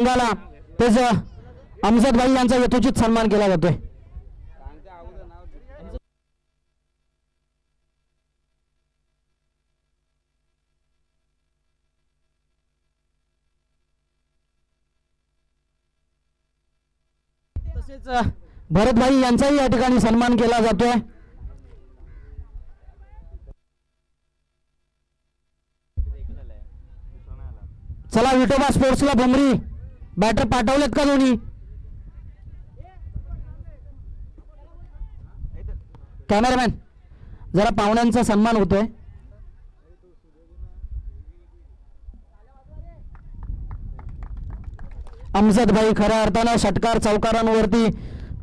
संघाला तेच अमजद भाई यांचा यथोचित सन्मान केला जातोय. तसेच भरत भाई यांचाही या ठिकाणी सन्मान केला जातोय. चला विठोबा स्पोर्ट्सला भुमरी बॅटर पाठवलेत का दोन्ही? कॅमेरामॅन जरा पाहुण्यांचा सन्मान होतोय. अमजद भाई खऱ्या अर्थानं षटकार चौकारांवरती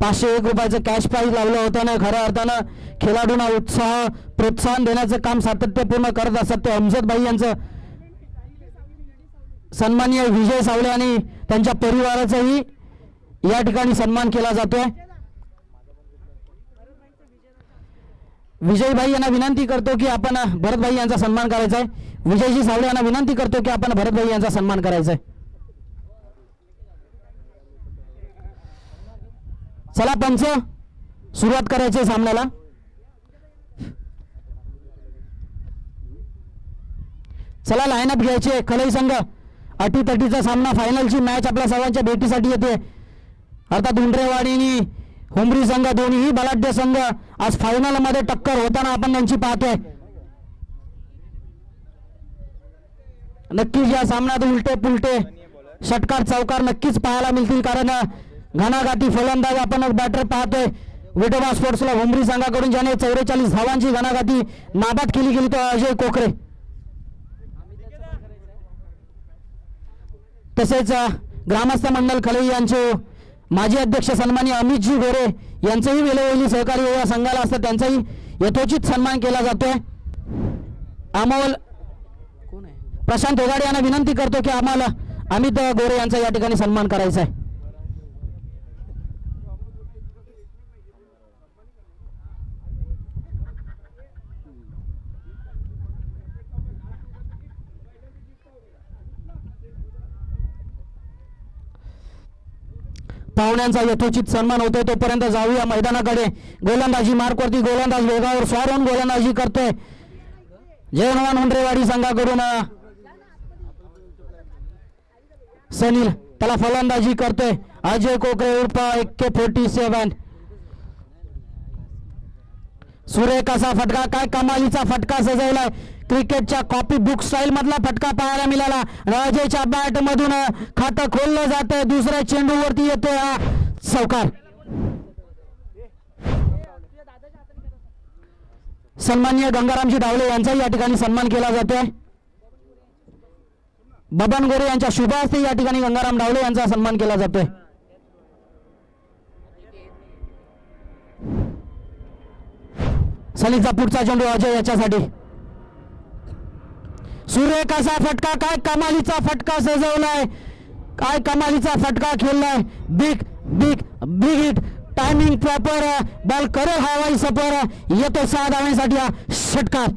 501 रुपयाचं कॅश प्राईज लावलं होतं ना. खऱ्या अर्थानं खेळाडूंना उत्साह प्रोत्साहन देण्याचं काम सातत्यपूर्ण करत असतात ते अमजद भाई यांचं सन्माननीय विजय सावळे आणि त्यांच्या परिवाराचाही या ठिकाणी सन्मान केला जातोय. विजय भाई यांना विनंती करतो की आपण भरत भाई यांचा सन्मान करायचा आहे. विजयजी सावळे यांना विनंती करतो की आपण भरत भाई यांचा सन्मान करायचा आहे. चला पंच सुरुवात करायची सामन्याला. चला लाईनअप घ्यायचे. खलई संघ अटीतटीचा सामना फायनलची मॅच आपल्या सर्वांच्या भेटीसाठी येते. अर्थात उंडरेवाडी आणि हुमरी संघ दोन्हीही बलाढ्य संघ आज फायनल मध्ये टक्कर होताना आपण त्यांची पाहतोय. नक्कीच या सामन्यात उलटे पुलटे षटकार चौकार नक्कीच पाहायला मिळतील कारण घणाघाती फलंदाज आपण बॅटर पाहतोय. विठोबा स्पोर्ट्सला हुमरी संघाकडून ज्याने 44 धावांची घणाघाती नाबाद केली गेली तो अजय कोकरे. तसेच ग्रामस्थ मंडळ खलई यांचे माजी अध्यक्ष सन्माननीय अमितजी गोरे यांचंही वेळोवेळी सहकार्य या संघाला असतं त्यांचाही यथोचित सन्मान केला जातोय. अमोल प्रशांत ओगाडे यांना विनंती करतो की आम्हाला अमित गोरे यांचा या ठिकाणी सन्मान करायचा आहे. पाहुण्यांचा यथोचित सन्मान होतोय तोपर्यंत जाऊया मैदानाकडे. गोलंदाजी मार्कवरती गोलंदाज वेगावर स्वारून गोलंदाजी करतोय जयनवान उंडरेवाडी संघाकडून सनील. त्याला फलंदाजी करतोय अजय कोकरे उर्फ AK-47. सुरेख असा फटका काय कमालीचा फटका सजवलाय. क्रिकेटच्या कॉपी बुक स्टाईल मधला फटका पाहायला मिळाला. राजेच्या बॅट मधून खातं खोललं जातंय. दुसऱ्या चेंडूवरती येतोय हा चौकार. सन्माननीय गंगारामजी डावले यांचाही या ठिकाणी सन्मान केला जातोय. बबन गोरे यांच्या शुभ हस्ते या ठिकाणी गंगाराम डावले यांचा सन्मान केला जातोय. सलीचा पुढचा चेंडू अजय याच्यासाठी. सुरेख असा फटका काय कमालीचा फटका सजवलाय. काय कमालीचा फटका खेळलाय. Big big big hit timing proper. Ball करेल हवाई सफर. येतो 6 धावांसाठी हा षटकार.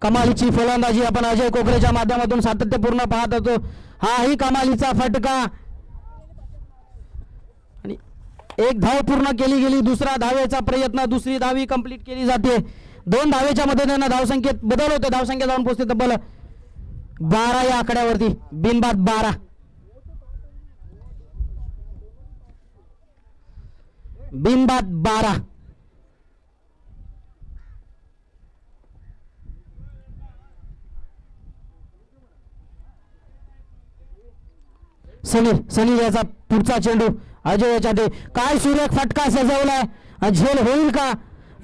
कमालीची फलंदाजी आपण अजय कोकरेच्या माध्यमातून सातत्यपूर्ण पाहत होतो. हाही कमालीचा फटका आणि एक धाव पूर्ण केली गेली. दुसरा धावेचा प्रयत्न. दुसरी धावी कंप्लीट केली जाते. 2 धावेच्या मदतीने धावसंख्येत बदल होते. धावसंख्या जाऊन पोहोचते तब्बल 12 या आकड्यावरती. बिनबाद 12. बिनबाद 12. सनील याचा पुढचा चेंडू अजय याच्यात. काय सुरेख फटका सजवलाय. झेल होईल का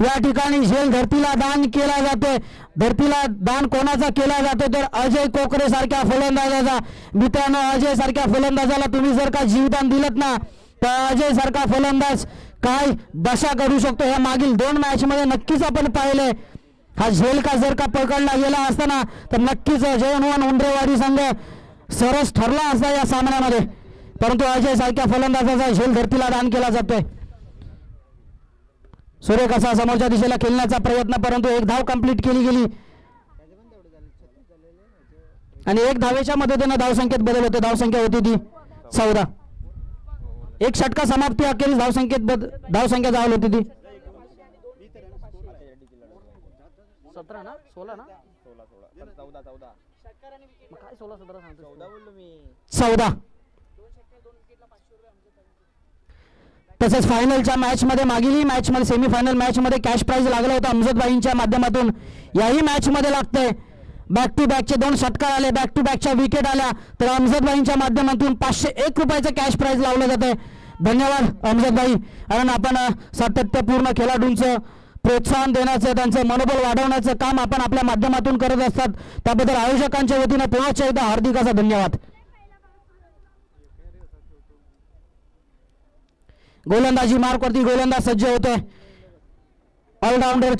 या ठिकाणी? झेल धरतीला दान केला जातोय. धरतीला दान कोणाचा केला जातोय तर अजय कोकरे सारख्या फलंदाजाचा. मित्रांनो अजय सारख्या फलंदाजाला तुम्ही जर का जीवदान दिलत ना तर अजय सारखा फलंदाज काय दशा करू शकतो हे मागील 2 मॅच मध्ये नक्कीच आपण पाहिलंय. हा झेल का जर का पकडला गेला असताना तर नक्कीच जयनवान उंडरेवाडी संघ सरस ठरला असता या सामन्यामध्ये. परंतु अजय सारख्या फलंदाजाचा झेल धरतीला दान केला जातोय. सुरेख असा समोरच्या दिशेला खेळण्याचा प्रयत्न, परंतु एक धाव कंप्लीट केली गेली आणि एक धावेच्या मदतीने धावसंख्येत बदल होते. धावसंख्या होती ती 14. एक षटका समाप्ती अखेरीस धावसंख्या जावल होती ती 17 ना 16 ना 14. तसेच फायनलच्या मॅच मध्ये मागील मॅच मध्ये सेमीफायनल मॅच मध्ये कॅश प्राइज लागला होता अमजदबाईंच्या माध्यमातून. याही मॅच मध्ये लागतंय. बॅक टू बॅकचे 2 षटकार आले, बॅक टू बॅकच्या विकेट आल्या, तर अमजदबाईंच्या माध्यमातून 501 रुपयाचं कॅश प्राइज लावलं जातंय. धन्यवाद अमजदबाई, कारण आपण सातत्यपूर्ण खेळाडूंचं प्रोत्साहन देण्याचं, त्यांचं मनोबल वाढवण्याचं काम आपण आपल्या माध्यमातून करत असतात. त्याबद्दल आयोजकांच्या वतीने पुन्हा एकदा हार्दिक असा धन्यवाद. गोलंदाजी मार्कवरती गोलंदाज सज्ज होते. ऑलराऊंडर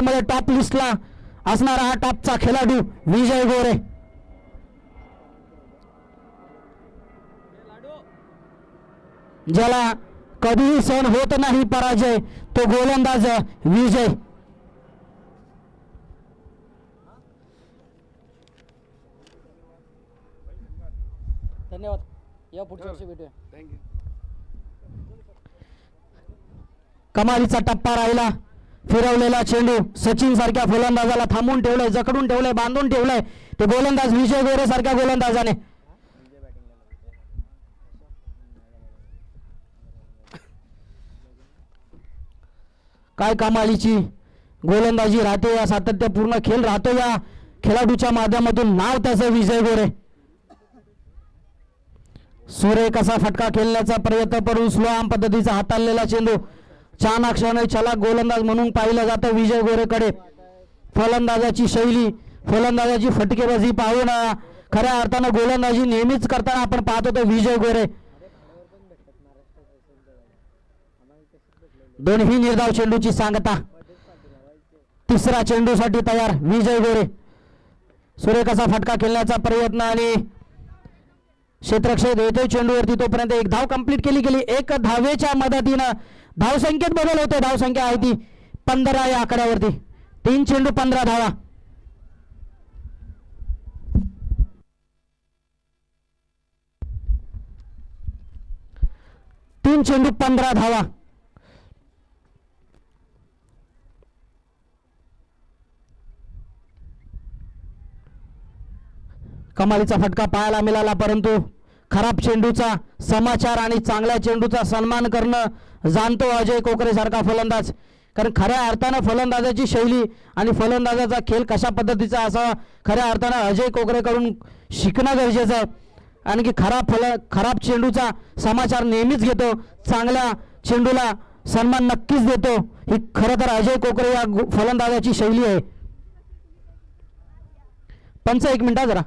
मध्ये टॉप लिस्टला असणारा हा टॉपचा खेळाडू विजय गोरे. ज्याला कधीही सहन होत नाही पराजय, तो गोलंदाज विजय. धन्यवाद. या पुढच्या वर्षी भेटूया. कमालीचा टप्पा राहिला. फिरवलेला चेंडू सचिन सारख्या फलंदाजाला थांबून ठेवलंय, जकडून ठेवलंय, बांधून ठेवलंय ते गोलंदाज विजय गोरे सारख्या गोलंदाजाने. काय कमालीची गोलंदाजी राहते, या सातत्यपूर्ण खेळ राहतो या खेळाडूच्या माध्यमातून. नाव त्याचं विजय गोरे. सुरेख असा फटका खेळण्याचा प्रयत्न करून स्लो आर्म पद्धतीचा हाताळलेला चेंडू चाणाक्ष आणि चलाक गोलंदाज म्हणून पाहिलं जातं विजय गोरेकडे. फलंदाजाची शैली, फलंदाजाची फटकेबाजी पाहून खऱ्या अर्थानं गोलंदाजी नेहमीच करताना आपण पाहतो तो विजय गोरे. दोन्ही निर्धाव चेंडूची सांगता. तिसरा चेंडूसाठी तयार विजय गोरे. सुरेख असा फटका खेळण्याचा प्रयत्न आणि क्षेत्रक्षेत्र येतोय चेंडूवरती. तोपर्यंत एक धाव कंप्लीट केली गेली. एक धावेच्या मदतीनं धावसंख्येत बदल होते. धावसंख्या आहे ती 15 या आकड्यावरती. 3 चेंडू 15 धावा. तीन चेंडू 15 धावा. कमालीचा फटका पाहायला मिळाला, परंतु खराब चेंडूचा समाचार आणि चांगल्या चेंडूचा सन्मान करणं जाणतो अजय कोकरे सारखा फलंदाज. कारण खऱ्या अर्थानं फलंदाजाची शैली आणि फलंदाजाचा खेळ कशा पद्धतीचा असावा खऱ्या अर्थानं अजय कोकरेकडून शिकणं गरजेचं आहे. आणखी खराब चेंडूचा समाचार नेहमीच घेतो, चांगल्या चेंडूला सन्मान नक्कीच देतो. ही खरं तर अजय कोकरे या फलंदाजाची शैली आहे. पंच 1 मिनिट जरा.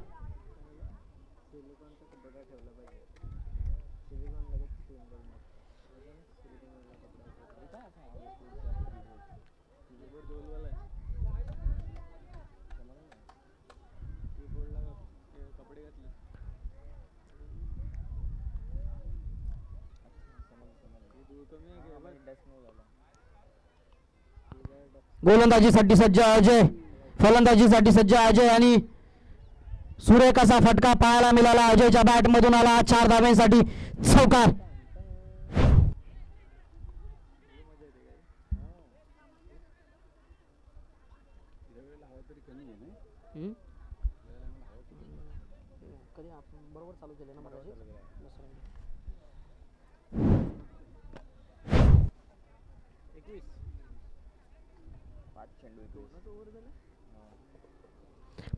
गोलंदाजीसाठी सज्ज अजय, फलंदाजीसाठी सज्ज अजय आणि सुरेख असा फटका पाहायला मिळाला. अजयच्या बॅट मधून आला 4 धावांसाठी चौकार.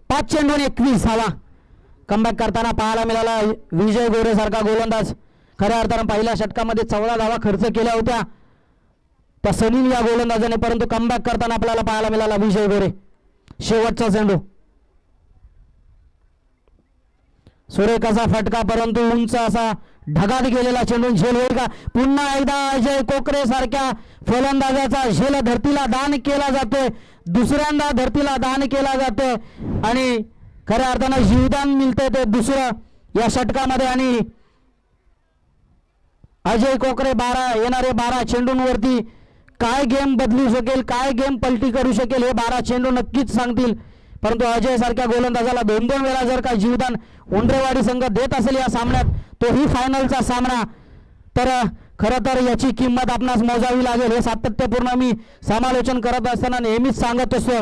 पाच चेंडू 21 धावा. कमबॅक करताना पाहायला मिळाला विजय गोरे सारखा गोलंदाज. खऱ्या अर्थानं पहिल्या षटकामध्ये 14 धावा खर्च केल्या होत्या त्या सनील या गोलंदाजाने, परंतु कमबॅक करताना आपल्याला पाहायला मिळाला विजय गोरे. शेवटचा चेंडू सुरेख असा फटका, परंतु उंच असा ढगात गेलेला चेंडू. झेल होईल का? पुन्हा एकदा अजय कोकरे सारख्या फलंदाजाचा झेल धरतीला दान केला जातोय. दुसऱ्यांदा धरतीला दान केला जातोय आणि खऱ्या अर्थानं जीवदान मिळतंय ते दुसरं या षटकामध्ये. आणि अजय कोकरे 12 येणारे 12 चेंडूंवरती काय गेम बदलू शकेल, काय गेम पलटी करू शकेल हे 12 चेंडू नक्कीच सांगतील. परंतु अजय सारख्या गोलंदाजाला 2-2 वेळा जर का जीवदान उंडरेवाडी संघ देत असेल या सामन्यात, तोही फायनलचा सामना, तर खरं तर याची किंमत आपणास मोजावी लागेल. हे सातत्यपूर्ण मी समालोचन करत असताना नेहमीच सांगत असतो.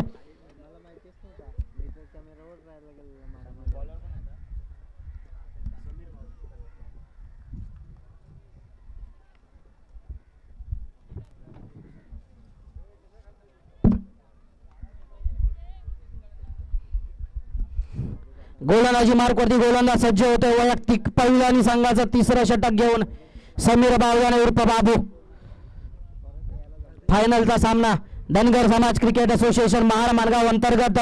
गोलंदाजी मार्कवरती गोलंदाज सज्ज होतोय. वैयक्तिक पहिल्यानी संघाचं तिसरं षटक घेऊन समीर बावगाणे उर्फ बाबू. फायनलचा सामना धनगर समाज क्रिकेट असोसिएशन महार मार्गाव अंतर्गत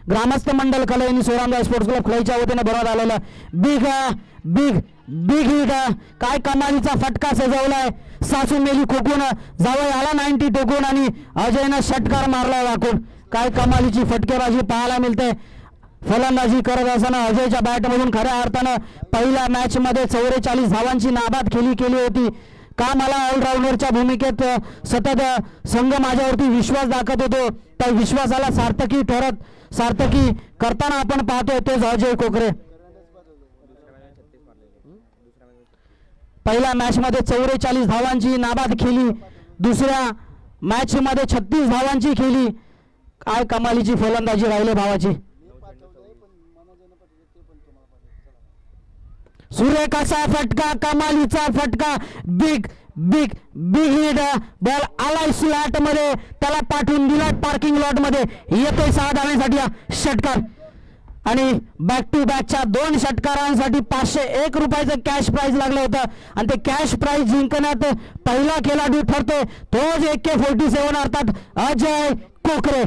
ग्रामस्थ मंडल कलयनी सोरामदास स्पोर्ट्स क्लब खुळईच्या वतीने भरवण्यात आलेला बिग बिग बिग हिट. काय कमालीचा फटका सजवलाय. सासू मेली खोकून जावई आला 90 टोकून आणि अजयनं षटकार मारला वाकून. काय कमालीची फटकेबाजी पाहायला मिळते. फलंदाजी करत असताना अजयच्या बॅटमधून खऱ्या अर्थानं पहिल्या मॅच मध्ये 44 धावांची नाबाद केली होती. का मला ऑलराऊंडरच्या भूमिकेत सतत संघ माझ्यावरती विश्वास दाखवत होतो, त्या विश्वासाला सार्थकी करताना आपण पाहतोय तोच अजय कोकरे. पहिल्या मॅच मध्ये 44 धावांची नाबाद केली, दुसऱ्या मॅच मध्ये 36 धावांची केली. काय कमालीची फलंदाजी राहिले भावाची. सुरेखाचा फटका, कमालीचा फटका, big big big hit. Ball आलाय स्लॅट मध्ये, त्याला पाठवून दिला पार्किंग लॉट मध्ये. येतोय 6 धावांसाठी षटकार आणि बॅक टू बॅकच्या 2 षटकारांसाठी 501 रुपयाचं कॅश प्राइज लागलं होतं आणि ते कॅश प्राइज जिंकण्यात पहिला खेळाडू ठरतोय तोच AK-47 अर्थात अजय कोकरे.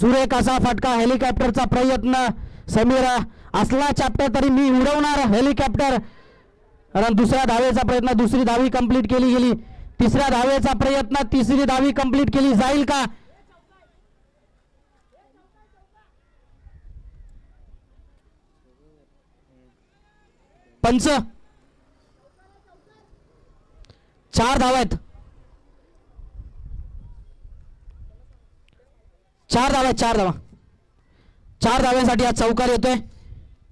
सुरेख असा फटका, हेलिकॉप्टरचा प्रयत्न. समीर असला चॅप्टर तरी मी उडवणार हेलिकॉप्टर. कारण दुसऱ्या धावेचा प्रयत्न, दुसरी धावी कंप्लीट केली गेली. तिसऱ्या धावेचा प्रयत्न, तिसरी धावी कंप्लीट केली जाईल का. पंच 4 धावा आहेत. 4 धाव्यांसाठी आज चौकार येतोय.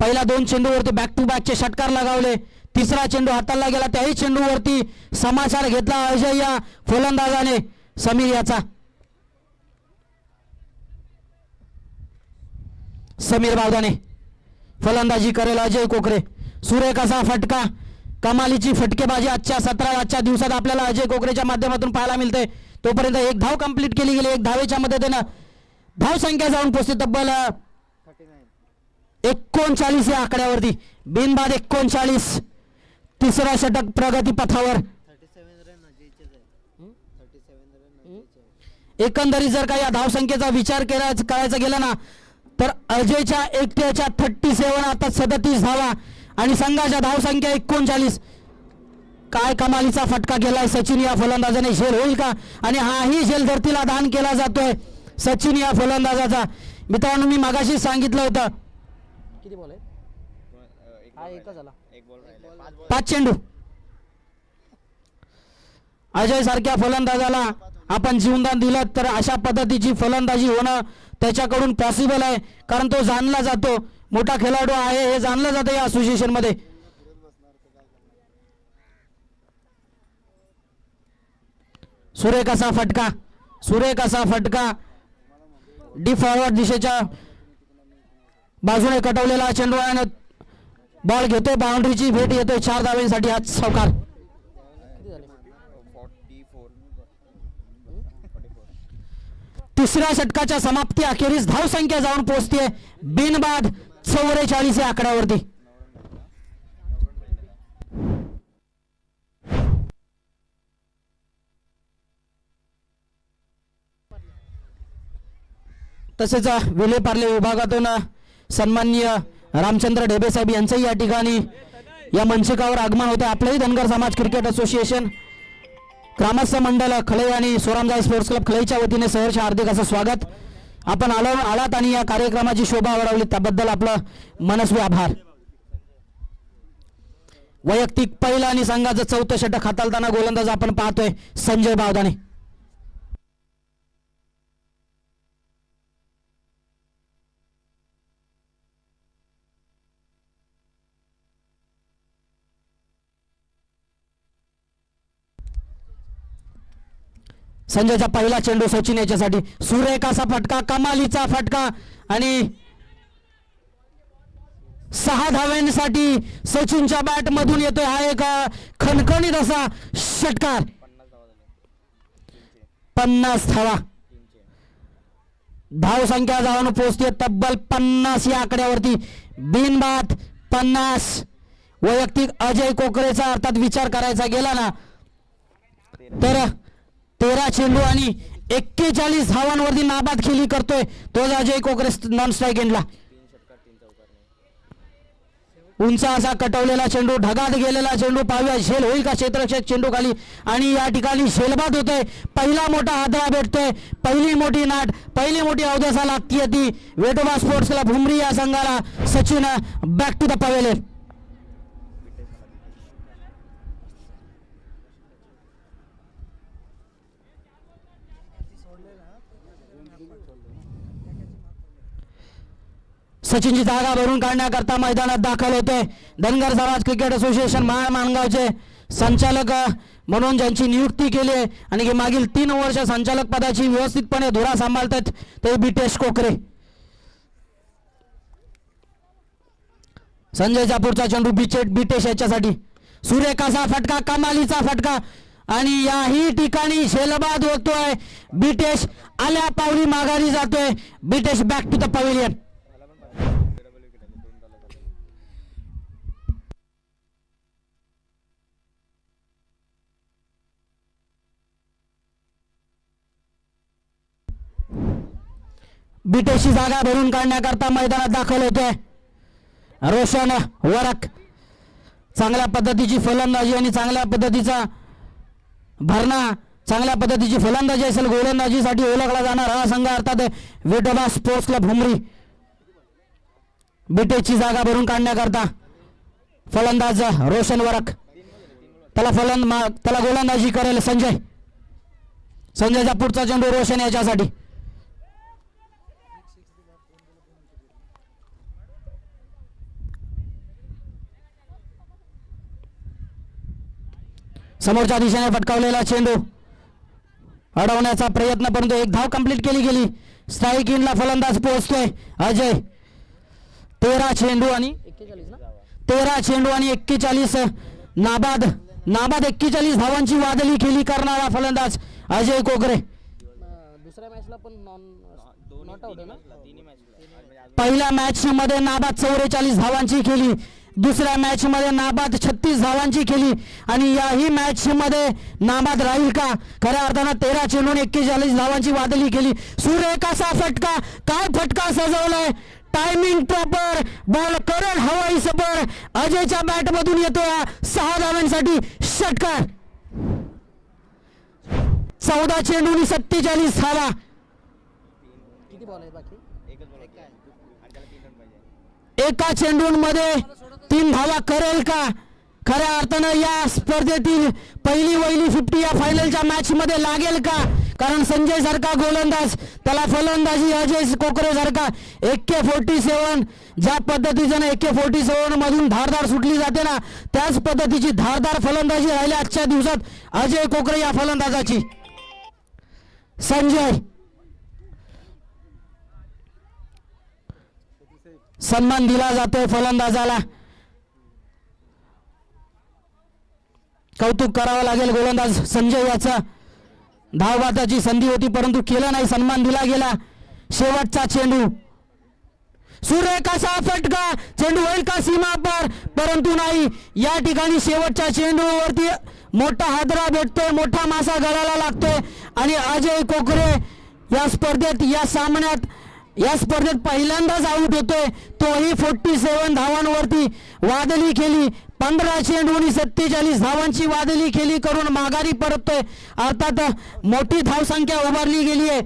पहिला 2 चेंडूवरती बॅक टू बॅकचे षटकार लगावले. तिसरा चेंडू हाताला गेला, त्याही चेंडूवरती समाचार घेतला अजय या फलंदाजाने. समीर याचा समीर बावदाने फलंदाजी करेल अजय कोकरे. सुरेख असा फटका, कमालीची फटकेबाजी आजच्या 17 दिवसात आपल्याला अजय कोकरेच्या माध्यमातून पाहायला मिळते. तोपर्यंत 1 धाव कंप्लीट केली गेली. 1 धावेच्या मदतीने धाव संख्या जाऊन पोहोचते तब्बल 39 या आकड्यावरती. बिनबाद 39. तिसरा षटक प्रगती पथावर. एकंदरीत जर का या धावसंख्येचा विचार करायचा गेला ना, तर अजयच्या एकट्याच्या 37 आता 37 धावा आणि संघाच्या धावसंख्या 39. काय कमालीचा फटका गेलाय सचिन या फलंदाजाने. झेल होईल का. आणि हाही झेल धरतीला दान केला जातोय सचिन या फलंदाजाचा. मित्रांनो मी मागाशी सांगितलं होतं किती बॉल आहे. हा एकच झाला, 5 चेंडू. अजय सारख्या फलंदाजाला आपण जीवनदान दिलं तर अशा पद्धतीची फलंदाजी होणं त्याच्याकडून पॉसिबल आहे. कारण तो जाणला जातो, मोठा खेळाडू आहे हे जाणलं जातं या असोसिएशन मध्ये. सुरेख असा फटका, डी फॉरवर्ड दिशेच्या बाजूने कटवलेला चेंडू आणि बॉल घेतोय, बाउंड्रीची भेट येतोय. 4 धावांसाठी हा चौकार. तिसऱ्या षटकाच्या समाप्ती अखेरीस धावसंख्या जाऊन पोहोचते बिनबाद 44 या आकड्यावरती. तसेच विलेपार्ले विभागातून सन्माननीय रामचंद्र ढेबे साहेब यांचंही या ठिकाणी या मंचकावर आगमन होते. आपलंही धनगर समाज क्रिकेट असोसिएशन ग्रामस्थ मंडळ खळई आणि सोरामजाई स्पोर्ट्स क्लब खळईच्या वतीने सहर्ष हार्दिक असं स्वागत. आपण आलात आणि या कार्यक्रमाची शोभा वाढवली त्याबद्दल आपलं मनस्वी आभार. वैयक्तिक पहिला आणि संघाचं चौथं षटक हाताळताना गोलंदाज आपण पाहतोय संजय बावदाने. संजयचा पहिला चेंडू सचिन याच्यासाठी सुरेख असा फटका, कमालीचा फटका आणि 6 धावांसाठी सचिनच्या बॅट मधून येतोय हा एक खणखणीत असा षटकार. 50 धावा, धाव संख्या जाऊन पोहोचते तब्बल 50 या आकड्यावरती. बिनबाद 50. वैयक्तिक अजय कोकरेचा अर्थात विचार करायचा गेला ना तर 13 चेंडू आणि 41 धावांवरती नाबाद खेळी करतोय तो अजय कोकरे नॉन स्ट्राईक एंडला. उंच असा कटवलेला चेंडू, ढगात गेलेला चेंडू, पाहूया झेल होईल का क्षेत्ररक्षक चेंडू खाली आणि या ठिकाणी झेलबाद होतोय. पहिला मोठा हादरा भेटतोय, पहिली मोठी नाट, पहिली मोठी अवदसा लागतीये ती वेटोबा स्पोर्ट्स क्लब भुमरी या संघाला. Sachin back to the pavilion. सचिनची जागा भरून काढण्याकरता मैदानात दाखल होते धनगर समाज क्रिकेट असोसिएशन माणगावचे संचालक म्हणून ज्यांची नियुक्ती केली आहे आणि मागील 3 वर्ष संचालक पदाची व्यवस्थितपणे धुरा सांभाळतात ते बिटेश कोकरे. संजयचा पुढचा चेंडू बिटेश याच्यासाठी सुरेख असा फटका, कमालीचा फटका आणि याही ठिकाणी झेलबाद होतोय. बिटेश आल्या पावली माघारी जातोय. बिटेश बॅक टू द पवेलियन. बिटेशची जागा भरून काढण्याकरता मैदानात दाखल होते रोशन वरक. चांगल्या पद्धतीची फलंदाजी आणि चांगल्या पद्धतीचा भरणा, चांगल्या पद्धतीची फलंदाजी असेल गोलंदाजीसाठी ओळखला जाणार हा संघ अर्थात वेटोबा स्पोर्ट्स क्लब भुमरी. बिटेशची जागा भरून काढण्याकरता फलंदाज रोशन वरक. त्याला गोलंदाजी करेल संजय. संजयचा पुढचा चेंडू रोशन याच्यासाठी. समोरच्या दिशेने फटकावलेला चेंडू अडवण्याचा प्रयत्न, परंतु एक धाव कंप्लीट केली गेली. स्ट्राईक इनला फलंदाज पोहोचतोय अजय. 13 चेंडू आणि 41 नाबाद 41 धावांची वादळी खेळी करणारा फलंदाज अजय कोकरे. दुसऱ्या मॅचला पण नॉट आउट आहे ना. पहिल्या मॅच मध्ये नाबाद 44 धावांची खेळी, दुसऱ्या मॅच मध्ये नाबाद 36 धावांची खेळी आणि याही मॅच मध्ये नाबाद राहील का. खऱ्या अर्थानं 13 चेंडून 41 धावांची वादळी केली. सुरेख असा फटका, काय फटका सजवलाय. टायमिंग प्रॉपर, बॉल करेल हवाई सबर. अजयच्या बॅट मधून येतोय 6 धावांसाठी षटकार. 14 चेंडून 47 धावा. किती बॉल आहे बाकी. एका चेंडूंमध्ये 3 धावा करेल का. खऱ्या अर्थानं या स्पर्धेतील पहिली वहिली 50 या फायनलच्या मॅच मध्ये लागेल का. कारण संजय सारखा गोलंदाज, त्याला फलंदाजी अजय कोकरे सारखा AK-47, ज्या पद्धतीचं AK-47 मधून धारदार सुटली जाते ना त्याच पद्धतीची धारदार फलंदाजी राहिली आजच्या दिवसात अजय कोकरे या फलंदाजाची. संजय सन्मान दिला जातोय फलंदाजाला. कौतुक करावं लागेल गोलंदाज संजय याचा. धावबादाची संधी होती परंतु केलं नाही, सन्मान दिला गेला. शेवटचा चेंडू, सुरेख असा फटका, चेंडू होईल का सीमा पार, परंतु नाही. या ठिकाणी शेवटच्या चेंडूवरती मोठा हादरा भेटतोय, मोठा मासा गळाला लागतोय आणि अजय कोकरे या स्पर्धेत पहिल्यांदाच आऊट होतोय. तोही 47 धावांवरती वादळी केली. 15 चेंडूंनी 47 धावांची वादळी खेळी करून माघारी परततोय. अर्थात मोठी धावसंख्या उभारली गेली आहे.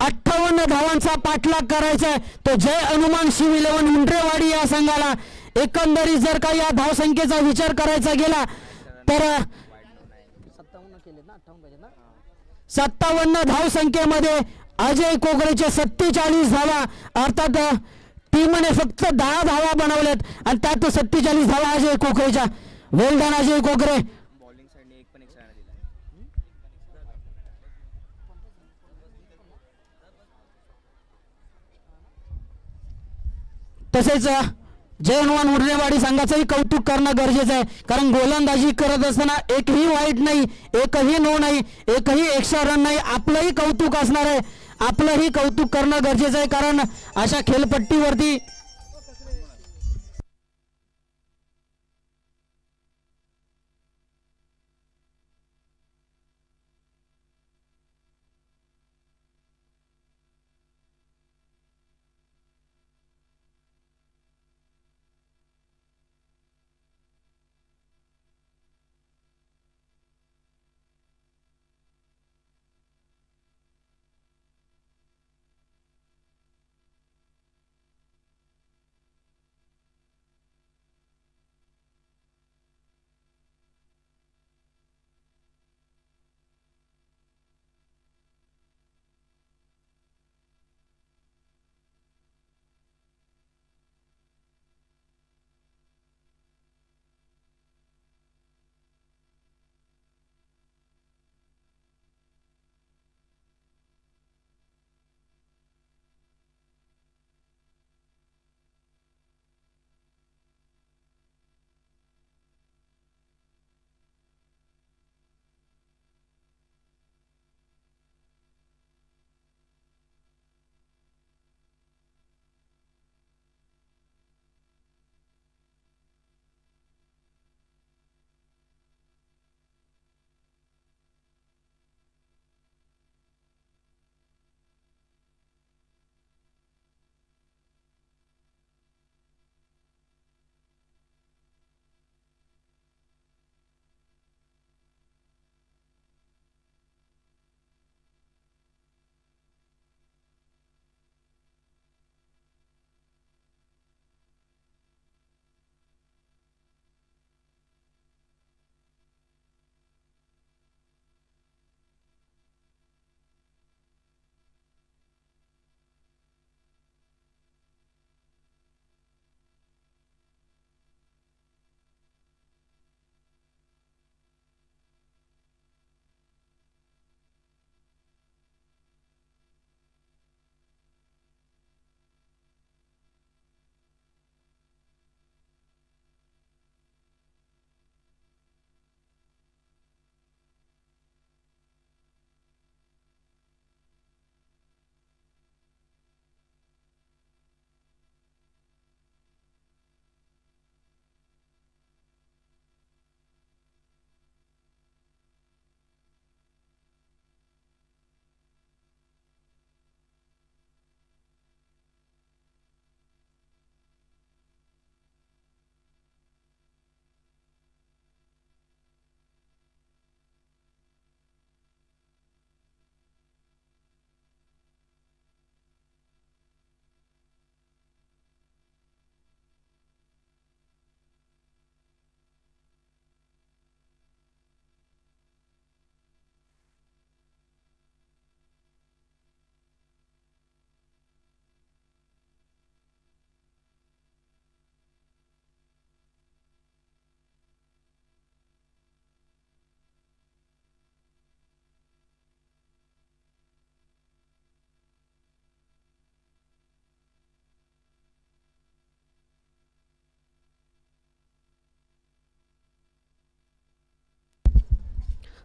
58 धावांचा पाठलाग करायचा आहे. तो जय हनुमान शिव 11 मुंड्रेवाडी या संघाला. एकंदरीत जर का या धावसंख्येचा विचार करायचा गेला तर 57 केले ना, 58 पाहिजे ना. 57 धावसंख्येमध्ये अजय कोकरेचे 47 धावा. अर्थात टीमने फक्त 10 धावा बनवल्यात आणि त्यात 47 धावा अजय कोकरेच्या. वेल डन अजय कोकरे. तसेच जय हनुमान मुंड्रेवाडी संघाचंही कौतुक करणं गरजेचं आहे, कारण गोलंदाजी करत असताना एकही वाईट नाही, एकही नो नाही, एकही एक्स्ट्रा रन नाही. आपलंही कौतुक असणार आहे, आपलंही कौतुक करणं गरजेचं आहे, कारण अशा खेळपट्टीवरती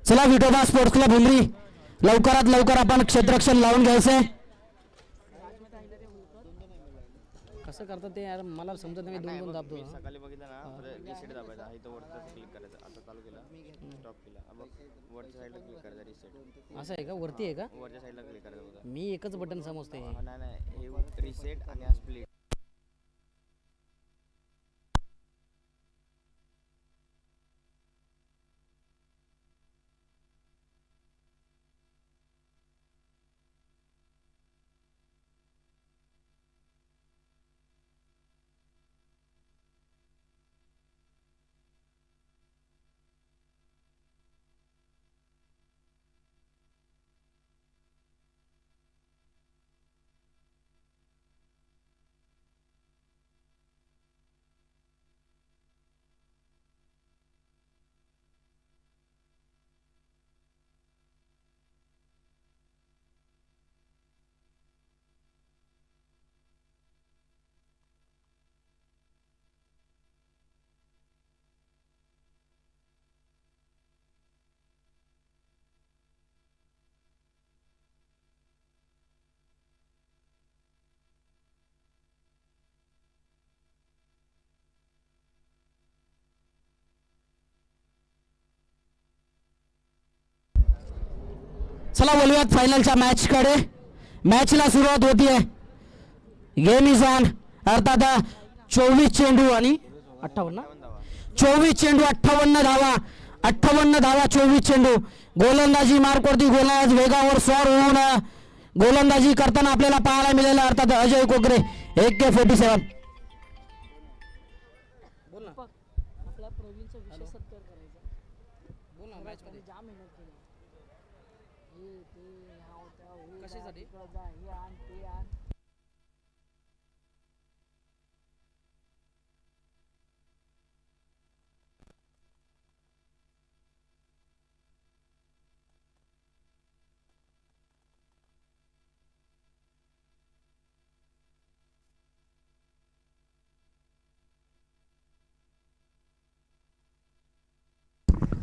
चला विठोबा स्पोर्ट्स क्लब हुमरी लवकरात लवकर आपण क्षेत्ररक्षण लावून घ्यायचंय. कसं करतात ते यार मला समजत नाही. 2-2 दाबतो. सकाळी बघितलं ना, रिसेट दाबायचा, इथं वरती क्लिक करायचं. आता चालू केला, स्टॉप केला, अब वरच्या साईडला क्लिक करायचा, रिसेट. असं आहे का? वरती आहे का? वरच्या साईडला क्लिक करायचं. मी एकच बटन समजते. नाही नाही, हे रिसेट आणि स्प्लिट. चला बोलूयात फायनलच्या मॅचकडे. मॅचला सुरुवात होतीये. Game is on. अर्थात 24 चेंडू आणि 58 24 चेंडू 58 धावा. 58 धावा 24 चेंडू. गोलंदाजी मार्कवरती गोलंदाज वेगावर स्वार होऊन गोलंदाजी करताना आपल्याला पाहायला मिळालं. अर्थात अजय कोकरे AK-47. बोल ना. आपला प्रवीणचा विशेष सत्कार करायचा. बोल ना. मॅच मध्ये जाम मेहनत केली. हे ते ह्या होत्या कशासाठी हे आण ते आण.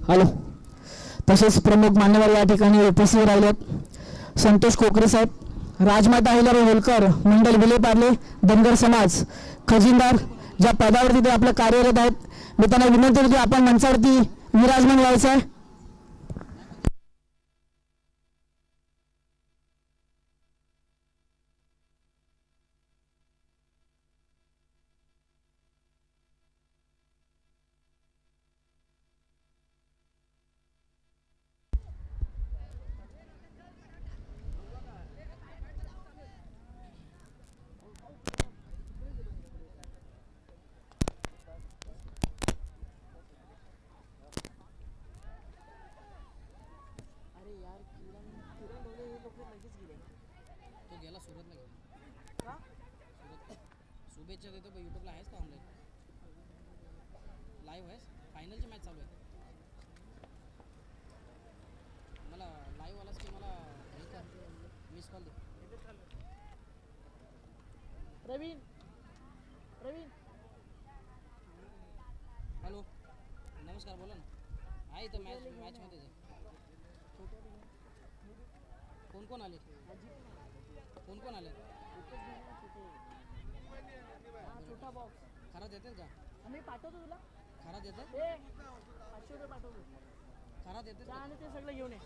हॅलो. तसेच प्रमुख मान्यवर या ठिकाणी उपस्थित राहिलेत. संतोष कोकरे साहेब, राजमाता अहिल्याबाई होलकर मंडल विलेपार्ले धनगर समाज खजिनदार ज्या पदावरती ते आपलं कार्यरत आहेत. मी त्यांना विनंती करतो की आपण मंचावरती विराजमान व्हायचं आहे. अरे यार किरण ढोले हे लोक लगेच गेले. तो गेला सुरतला गेला का? शुभेच्छा देतो. यूट्यूबला आहेस का ऑनलाईन? लाईव्ह आहेस? फायनलची मॅच चालू आहे. मला लाईव्ह आलास की मला हे कर, मिस कॉल दे. प्रवीण प्रवीण हॅलो. नमस्कार. बोला ना. आहे इथं मॅचमध्ये आहे. कोण कोण आले? कोण कोण आले? छोटा बॉक्स खरा देतात का? आम्ही पाठवतो तुला. खरा देतात? 500 रुपये पाठवतो. खरा देतात आणि ते सगळं घेऊन ये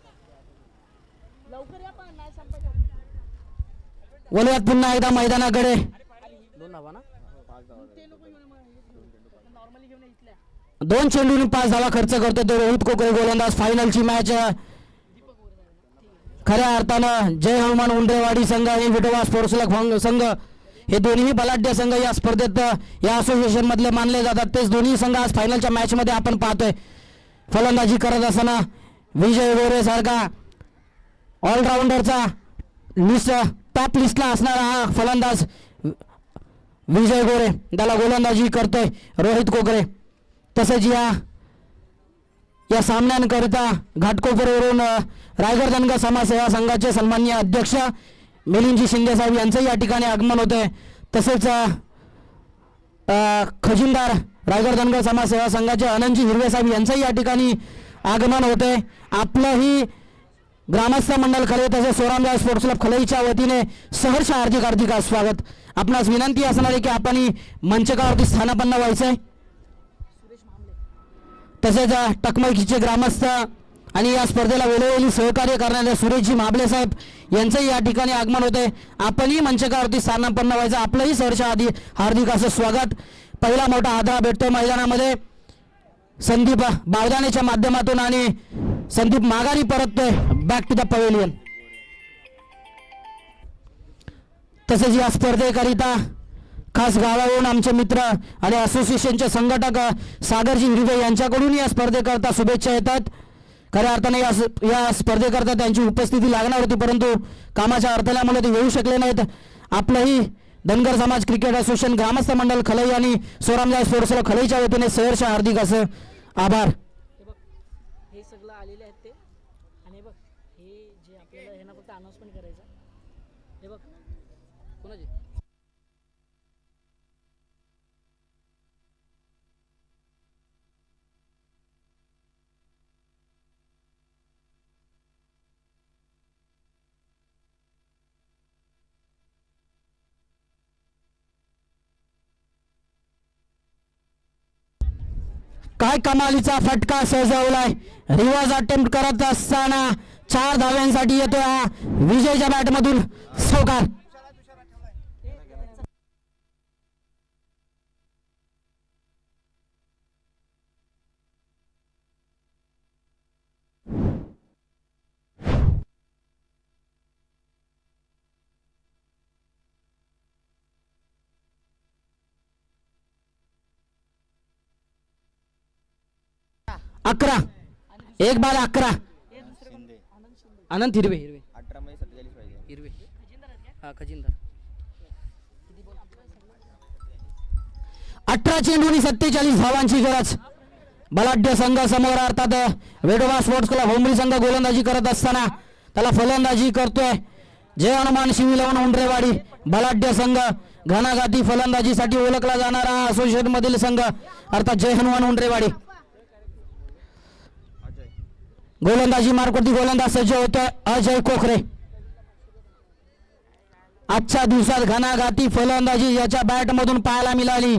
लवकर. या पण नाही संपायचं. बोलूयात पुन्हा एकदा मैदानाकडे. 2 धावा ना. ते नको घेऊन नॉर्मली घेऊन इथल्या 2 चेंडूंनी 5 धावा खर्च करतो तो रोहित कोकरे गोलंदाज. फायनलची मॅच खऱ्या अर्थानं जय हनुमान उंडरेवाडी संघ आणि विठोबा स्पोर्ट्स क्लब संघ हे दोन्ही बलाढ्य संघ या स्पर्धेत या असोसिएशन मधले मानले जातात. तेच दोन्ही संघ आज फायनलच्या मॅच मध्ये आपण पाहतोय. फलंदाजी करत असताना विजय गोरे सारखा ऑलराऊंडरचा लिस्ट टॉप लिस्टला असणारा हा फलंदाज विजय गोरे, त्याला गोलंदाजी करतोय रोहित कोकरे. तसेच या सामन्यांकरिता घाटकोपरवरून रायगड धनगर समाजसेवा संघाचे सन्माननीय अध्यक्ष मिलिंदजी शिंदे साहेब यांचं या ठिकाणी आगमन होते. तसेच खजिनदार रायगड धनगर समाजसेवा संघाचे आनंदजी हिरवे साहेब यांचंही या ठिकाणी आगमन होते. आपलंही ग्रामस्थ मंडळ खले तसेच सोरामदास स्पोर्ट्स क्लब खलईच्या वतीने सहर्ष हार्दिक स्वागत. आपणास विनंती असणार आहे की आपण मंचकावरती स्थानापन्न व्हायचंय. तसेच टकमकीचे ग्रामस्थ आणि या स्पर्धेला वेळोवेळी सहकार्य करणारे सुरेशजी माबले साहेब यांचंही या ठिकाणी आगमन होते. आपणही मंचकावरती स्थानापन्न व्हायचं. आपलंही सहर्ष हार्दिक असं स्वागत. पहिला मोठा आदरा भेटतोय मैदानामध्ये संदीप बावदानेच्या माध्यमातून आणि संदीप माघारी परततोय बॅक टू द पवेलियन. तसेच या स्पर्धेकरिता खास गावावरून आमचे मित्र आणि असोसिएशनचे संघटक सागरजी हिरवे यांच्याकडून या स्पर्धेकरता शुभेच्छा येतात. खऱ्या अर्थाने या स्पर्धेकरता त्यांची उपस्थिती लागणार होती, परंतु कामाच्या अडथळ्यामुळे ते येऊ शकले नाहीत. आपलंही धनगर समाज क्रिकेट असोसिएशन ग्रामस्थ मंडळ खलई आणि सोरामदास स्पोर्ट्स क्लब खलईच्या वतीने सहर्ष हार्दिक असं आभार. हे सगळं आलेले आहेत ते. आणि बघ हे जे आपल्याला ह्यांना फक्त अनाउन्समेंट करायचं. हे बघ कोणाचे काय कमालीचा फटका सजवलाय. रिवर्स अटेम्प्ट करत असताना 4 धाव्यांसाठी येतोय हा विजयच्या बॅटमधून चौकार. अकरा, एक बाद 11. शिंदे आनंद हिरवे 18 मध्ये 47 पाहिजे. हिरवे हा खजिनदार. 18 चेंडूंनी 47 धावांची गरज. बलाढ्य संघ समोर अर्थात वेडोबा स्पोर्ट्स क्लब होमरी संघ गोलंदाजी करत असताना त्याला फलंदाजी करतोय जय हनुमान शिविलवण उंडरेवाडी. बलाढ्य संघ घणाघाती फलंदाजीसाठी ओळखला जाणारा असोसिएट मधील संघ अर्थात जय हनुमान उंडरेवाडी. गोलंदाजी मार्कवरती गोलंदाज सज्ज होतोय अजय कोकरे. आजच्या दिवसात घणाघाती फलंदाजी याच्या बॅट मधून पाहायला मिळाली.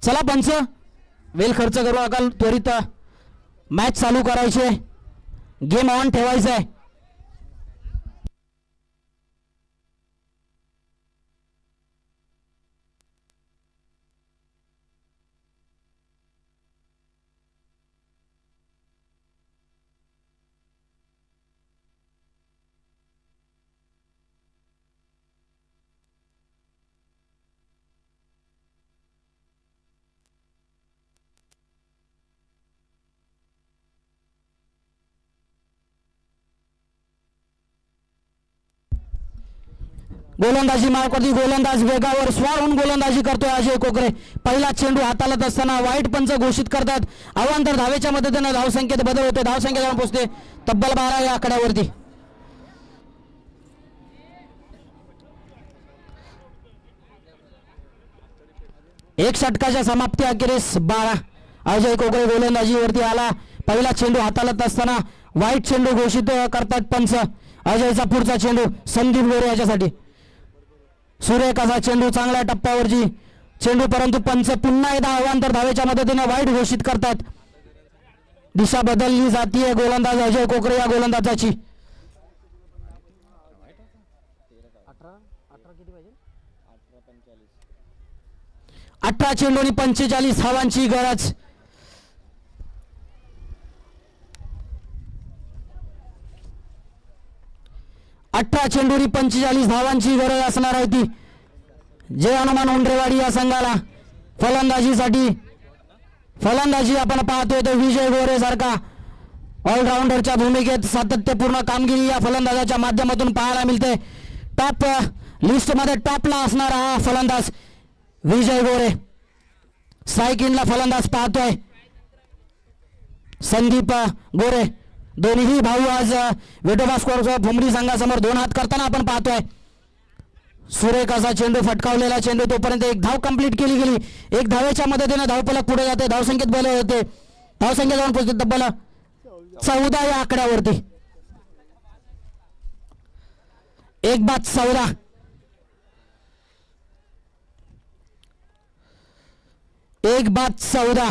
चला पंच, वेळ खर्च करू नका, त्वरित मॅच चालू करायची आहे, गेम ऑन ठेवायचा आहे. गोलंदाजी मार्कवरती गोलंदाज वेगावर स्वार होऊन गोलंदाजी करतोय अजय कोकरे. पहिला चेंडू हाताळत असताना वाईट पंच घोषित करतात. अवांतर धावेच्या मदतीने धावसंख्येत बदल होते. धावसंख्या जाऊन पोहोचते तब्बल 12 या आकड्यावरती. एक षटकाच्या समाप्ती अखेरीस 12. अजय कोकरे गोलंदाजीवरती आला. पहिला चेंडू हाताळत असताना वाईट चेंडू घोषित करतात पंच. अजयचा पुढचा चेंडू संदीप गोरे याच्यासाठी. सुरेख असा चेंडू, चांगल्या टप्प्यावरची चेंडू, परंतु पंच पुन्हा एकदा अवांतर धावेच्या मदतीने वाईट घोषित करतात. दिशा बदलली जातीये गोलंदाज अजय कोकरे या गोलंदाजाची. 18 चेंडूंनी 45 धावांची गरज. अठरा चेंडूंनी 45 धावांची गरज असणार आहे ती जय हनुमान उंडरेवाडी या संघाला. फलंदाजी आपण पाहतोय तो विजय गोरे सारखा ऑलराऊंडरच्या भूमिकेत सातत्यपूर्ण कामगिरी या फलंदाजाच्या माध्यमातून पाहायला मिळते. टॉप लिस्ट मध्ये टॉपला असणारा हा फलंदाज विजय गोरे. स्ट्राईक फलंदाज पाहतोय संदीप गोरे. दोन्ही भाऊ आज वेटोबा स्कोअर भुमरी संघासमोर 2 हात करताना आपण पाहतोय. सुरेख असा चेंडू, फटकावलेला चेंडू, तोपर्यंत एक धाव कंप्लीट केली गेली. एक धावेच्या मदतीने धावफलक पुढे जाते. धावसंख्येत बदल होते. धावसंख्या जाऊन पोहोचते तब्बल 14 या आकड्यावरती. 1 बाद 14.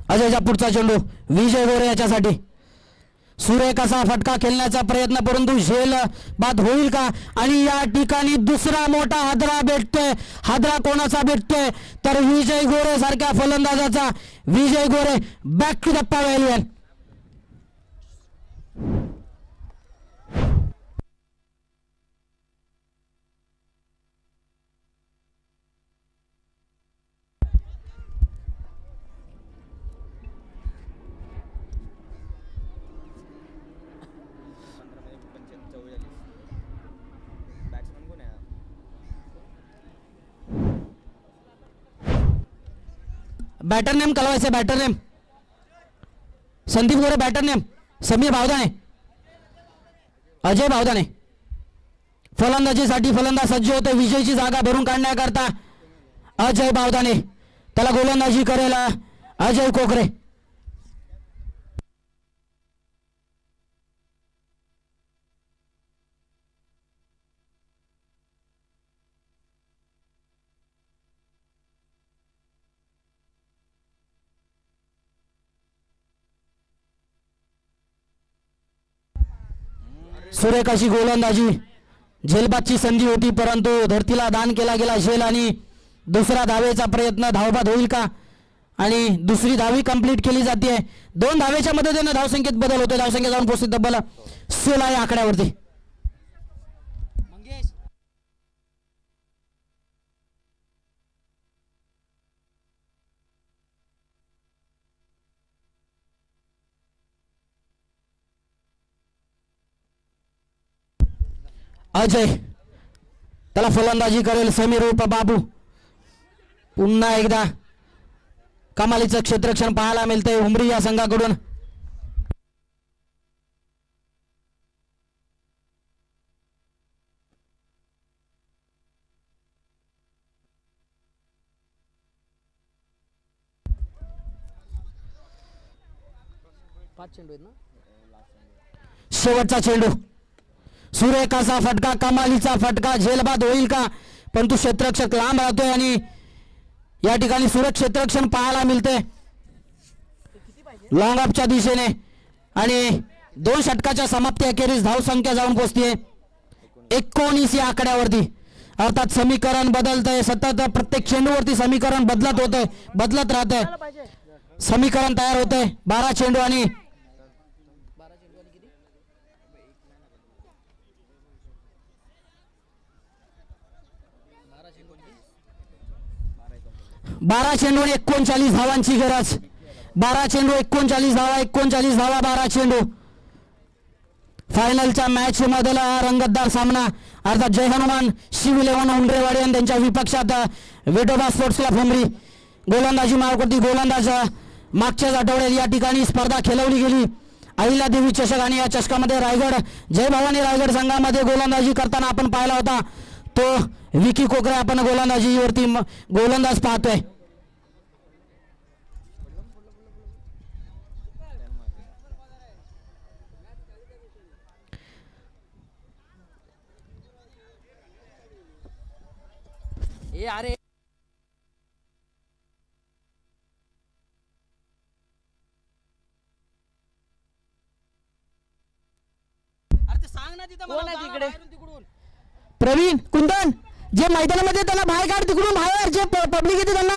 अजयचा पुढचा चेंडू विजय गोरे याच्यासाठी. सुरेख असा फटका खेळण्याचा प्रयत्न, परंतु झेल बाद होईल का? आणि या ठिकाणी दुसरा मोठा हादरा भेटतोय. हादरा कोणाचा भेटतोय तर विजय गोरे सारख्या फलंदाजाचा. Vijay Gore back to the pavilion. Batter name कळवायचं. Batter name Sandeep Gore. Batter name Sameer Bhavdane, Ajay Bhavdane. फलंदाजीसाठी फलंदाज सज्ज होते. विजयची जागा भरून काढण्याकरता अजय भावदाने. त्याला गोलंदाजी करेल अजय कोकरे. सुरेख अशी गोलंदाजी. झेलबादची संधी होती परंतु धरतीला दान केला गेला झेल आणि दुसरा धावेचा प्रयत्न धावबाद होईल का आणि दुसरी धावी कंप्लीट केली जाते. 2 धावेच्या मदतीने धावसंख्येत बदल होते. धावसंख्या जाऊन पोहोचते तब्बल 16 या आकड्यावरती. मंगेश अजय त्याला फलंदाजी करेल. समीर उर्फ बाबू. पुन्हा एकदा कमालीचं क्षेत्ररक्षण पाहायला मिळतंय उमरी या संघाकडून. पाच चेंडू आहेत ना. शेवटचा चेंडू. सुरेख असा फटका, कमालीचा फटका. झेलबाद होईल का परंतु क्षेत्ररक्षक लांब राहतोय आणि या ठिकाणी सुरेख क्षेत्ररक्षण पाहायला मिळते लॉंग ऑफच्या दिशेने आणि 2 षटकाच्या समाप्ती अखेरीस धावसंख्या जाऊन पोहोचते 19 या आकड्यावरती. अर्थात समीकरण बदलतंय सतत. प्रत्येक चेंडूवरती समीकरण बदलत होतंय, बदलत राहतंय. समीकरण तयार होतंय. 12 चेंडू आणि 12 चेंडू आणि 39 धावांची गरज. 12 चेंडू 39 धावा, 39 धावा 12 चेंडू. फायनलच्या मॅच मधला रंगतदार सामना. अर्थात जय हनुमान शिव 11 उंडरेवाडी आणि त्यांच्या विपक्षात वेटोबा स्पोर्ट्स क्लब हुमरी. गोलंदाजी मार्गवरती गोलंदाज. मागच्याच आठवड्यात या ठिकाणी स्पर्धा खेळवली गेली अहिल्यादेवी चषक आणि या चषकामध्ये रायगड जय भवानी रायगड संघामध्ये गोलंदाजी करताना आपण पाहिला होता तो विकी कोकरे. आपण गोलंदाजीवरती गोलंदाज पाहतोय. ए अरे ते सांग ना तिथं मला तिकडे तिकडून. प्रवीण कुंदन जे मैदानामध्ये त्याला बाहेर काढ तिकडून बाहेर. जे पब्लिक येते त्यांना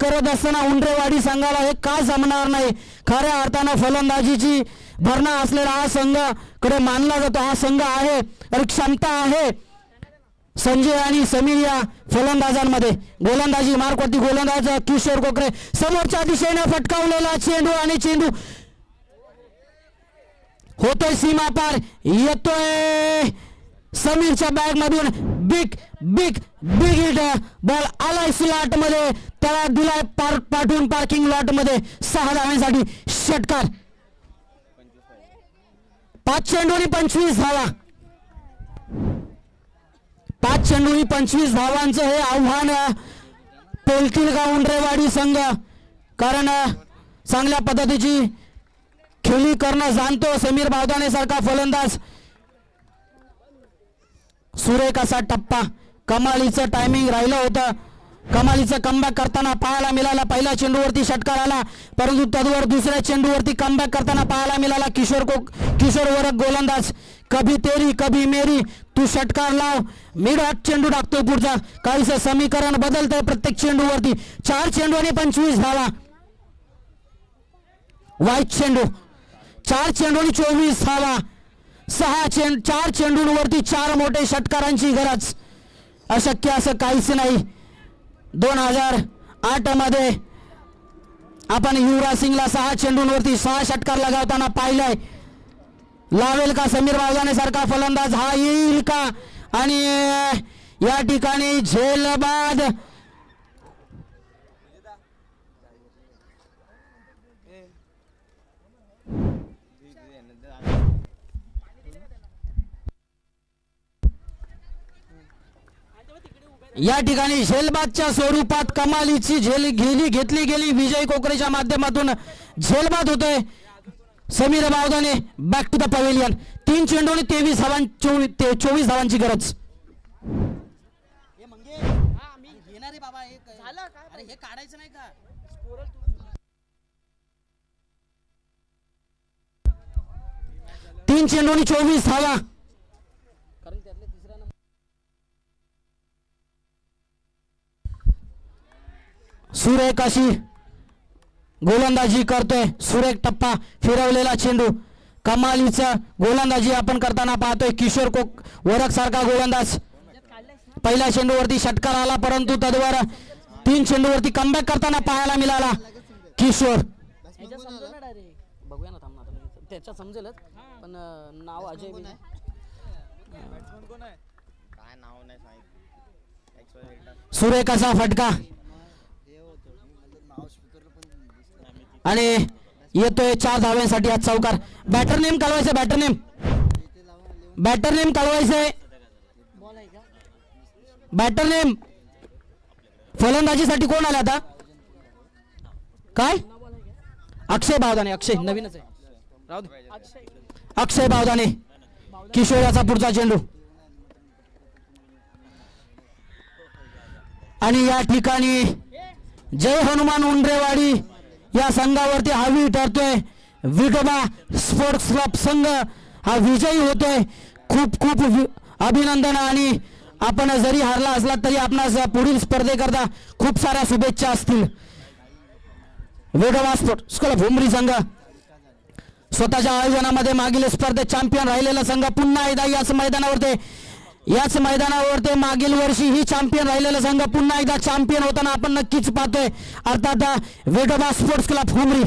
करत असताना उंडरेवाडी संघाला हे काय जमणार नाही. खऱ्या अर्थानं फलंदाजीची भरणा असलेला हा संघ कडे मानला जातो. हा संघ आहे आणि क्षमता आहे संजय आणि समीर या फलंदाजांमध्ये. गोलंदाजी मार्कवरती गोलंदाज किशोर कोकरे समोरच्या दिशेने फटकावलेला चेंडू आणि चेंडू होतोय सीमा पार, येतोय समीरच्या बॅग मधून. Big big big hit ball आलाय स्लॉट मध्ये, त्याला दिलाय पाठवून पार्किंग लॉट मध्ये 6 धावांसाठी षटकार. 5 चेंडूंनी 25 धावा. 5 चेंडूंनी 25 धावांचं हे आव्हान पेलतील का उंडरेवाडी संघ. कारण चांगल्या पद्धतीची खेळी करणं जाणतो समीर बावदाने सारखा फलंदाज. सुरेख असा टप्पा, कमालीचं टायमिंग राहिलं होतं. कमालीचं कमबॅक करताना पाहायला मिळाला. पहिल्या चेंडूवरती षटकार आला, परंतु तद्वर दुसऱ्या चेंडूवरती कमबॅक करताना पाहायला मिळाला. किशोर वरक गोलंदाज. कभी तेरी कभी मेरी, तू षटकार लाव, मिड ऑफ चेंडू टाकतो पुढचा. काहीसं समीकरण बदलतंय प्रत्येक चेंडूवरती. 4 चेंडू आणि 25 धावा. वाईट चेंडू. 4 चेंडू आणि 24 धावा. 4 चेंडूंवरती 4 मोठे षटकारांची गरज. अशक्य असं काहीच नाही. 2008 मध्ये आपण युवराज सिंगला 6 चेंडूंवरती 6 षटकार लगावताना पाहिलंय. लावेल का समीर बावदाने सारखा फलंदाज, हा येईल का? आणि या ठिकाणी झेलबाद या ठिकाणी झेलबादच्या स्वरूपात कमालीची झेल घेतली गेली. विजय कोकरेच्या माध्यमातून झेलबाद होतोय. Sameer Bawdane back to the pavilion. 3 चेंडू आणि 24 धावांची गरज. हे काढायचं नाही का? 3 चेंडू आणि 24 धावा. सुरेख अशी गोलंदाजी करतोय. सुरेख टप्पा, फिरवलेला चेंडू. कमालीचा गोलंदाजी आपण करताना पाहतोय. किशोर वरक सारखा गोलंदाज. पहिल्या चेंडूवरती षटकार आला, परंतु तद्वार 3 चेंडूवरती कमबॅक करताना पाहायला मिळाला किशोर. बघूया ना, थांब ना, त्याच्या समजेलच. पण नाव अजय काय नाव नाही सांगितलं. सुरेख असा फटका आणि येतोय 4 धाव्यांसाठी आज चौकार. बॅटर नेम कळवायचं. बॅटर नेम कळवायचंय. बॅटर नेम फलंदाजीसाठी कोण आला आता? काय? अक्षय बावदाने. अक्षय नवीनच आहे, राहू दे. अक्षय बावदाने. किशोर याचा पुढचा चेंडू. आणि या ठिकाणी जय हनुमान उंडरेवाडी या संघावरती हावी ठरतोय. विठोबा स्पोर्ट्स क्लब संघ हा विजयी होतोय. खूप खूप अभिनंदन. आणि आपण जरी हारला असला तरी आपणास पुढील स्पर्धेकरता खूप साऱ्या शुभेच्छा असतील. विठोबा स्पोर्ट्स क्लब हुमरी संघ स्वतःच्या आयोजनामध्ये मागील स्पर्धेत चॅम्पियन राहिलेला संघ पुन्हा एकदा याच मैदानावरती मागील वर्षी ही चॅम्पियन राहिलेला संघ पुन्हा एकदा चॅम्पियन होताना आपण नक्कीच पाहतोय. अर्थात विठोबा स्पोर्ट्स क्लब हुमरी.